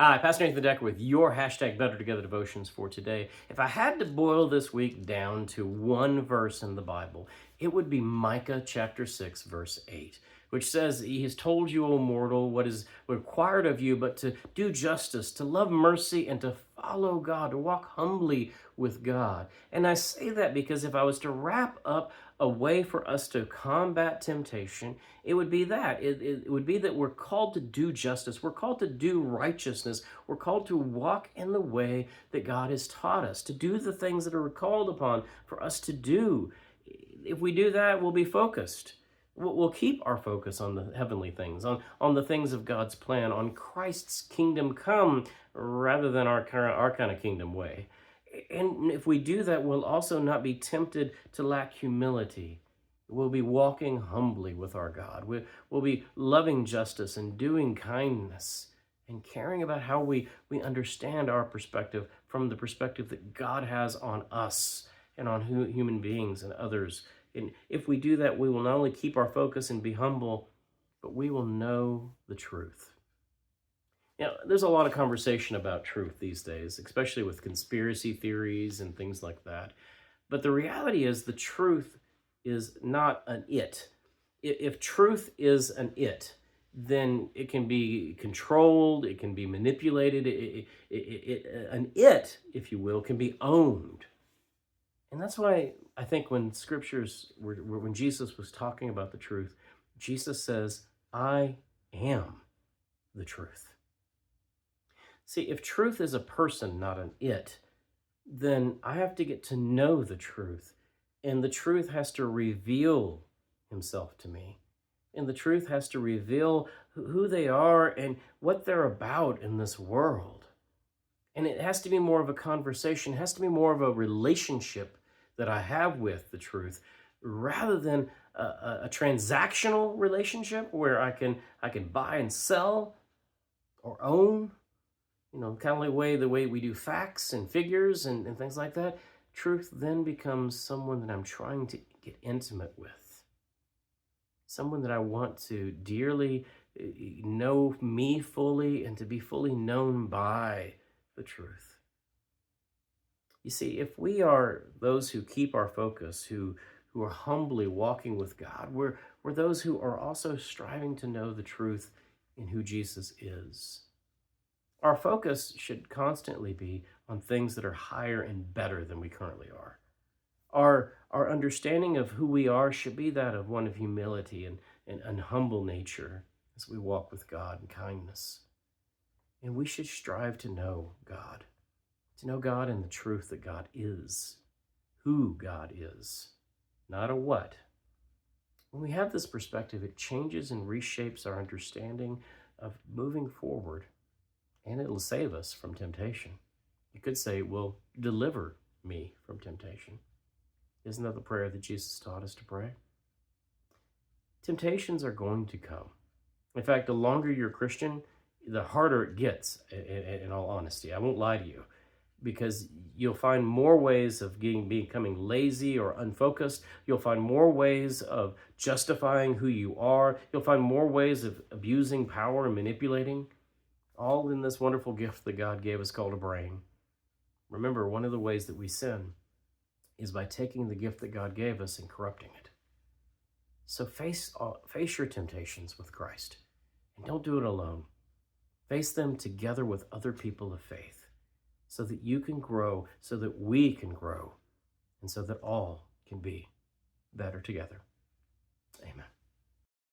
Hi, Pastor Nathan Decker with your hashtag Better Together devotions for today. If I had to boil this week down to one verse in the Bible, it would be Micah chapter 6, verse 8, which says, He has told you, O mortal, what is required of you, but to do justice, to love mercy, and to follow God, to walk humbly with God. And I say that because if I was to wrap up a way for us to combat temptation, it would be that. It would be that we're called to do justice. We're called to do righteousness. We're called to walk in the way that God has taught us, to do the things that are called upon for us to do. If we do that, we'll be focused. We'll keep our focus on the heavenly things, on the things of God's plan, on Christ's kingdom come, rather than our kind of kingdom way. And if we do that, we'll also not be tempted to lack humility. We'll be walking humbly with our God. We'll be loving justice and doing kindness and caring about how we understand our perspective from the perspective that God has on us and on human beings and others. And if we do that, we will not only keep our focus and be humble, but we will know the truth. There's a lot of conversation about truth these days, especially with conspiracy theories and things like that. But the reality is the truth is not an it. If truth is an it, then it can be controlled, it can be manipulated, an it, if you will, can be owned. And that's why I think when when Jesus was talking about the truth, Jesus says, I am the truth. See, if truth is a person, not an it, then I have to get to know the truth. And the truth has to reveal himself to me. And the truth has to reveal who they are and what they're about in this world. And it has to be more of a conversation, it has to be more of a relationship that I have with the truth, rather than a transactional relationship where I can buy and sell or own. Kind of the way we do facts and figures and things like that. Truth then becomes someone that I'm trying to get intimate with. Someone that I want to dearly know me fully and to be fully known by the truth. You see, if we are those who keep our focus, who are humbly walking with God, we're those who are also striving to know the truth in who Jesus is. Our focus should constantly be on things that are higher and better than we currently are. Our understanding of who we are should be that of one of humility and humble nature as we walk with God in kindness. And we should strive to know God in the truth that God is, who God is, not a what. When we have this perspective, it changes and reshapes our understanding of moving forward. And it'll save us from temptation. You could say it will deliver me from temptation. Isn't that the prayer that Jesus taught us to pray? Temptations are going to come. In fact, the longer you're a Christian, the harder it gets, in all honesty. I won't lie to you, because you'll find more ways of becoming lazy or unfocused. You'll find more ways of justifying who you are. You'll find more ways of abusing power and manipulating. All in this wonderful gift that God gave us called a brain. Remember, one of the ways that we sin is by taking the gift that God gave us and corrupting it. So face your temptations with Christ, and don't do it alone. Face them together with other people of faith, so that you can grow, so that we can grow, and so that all can be better together.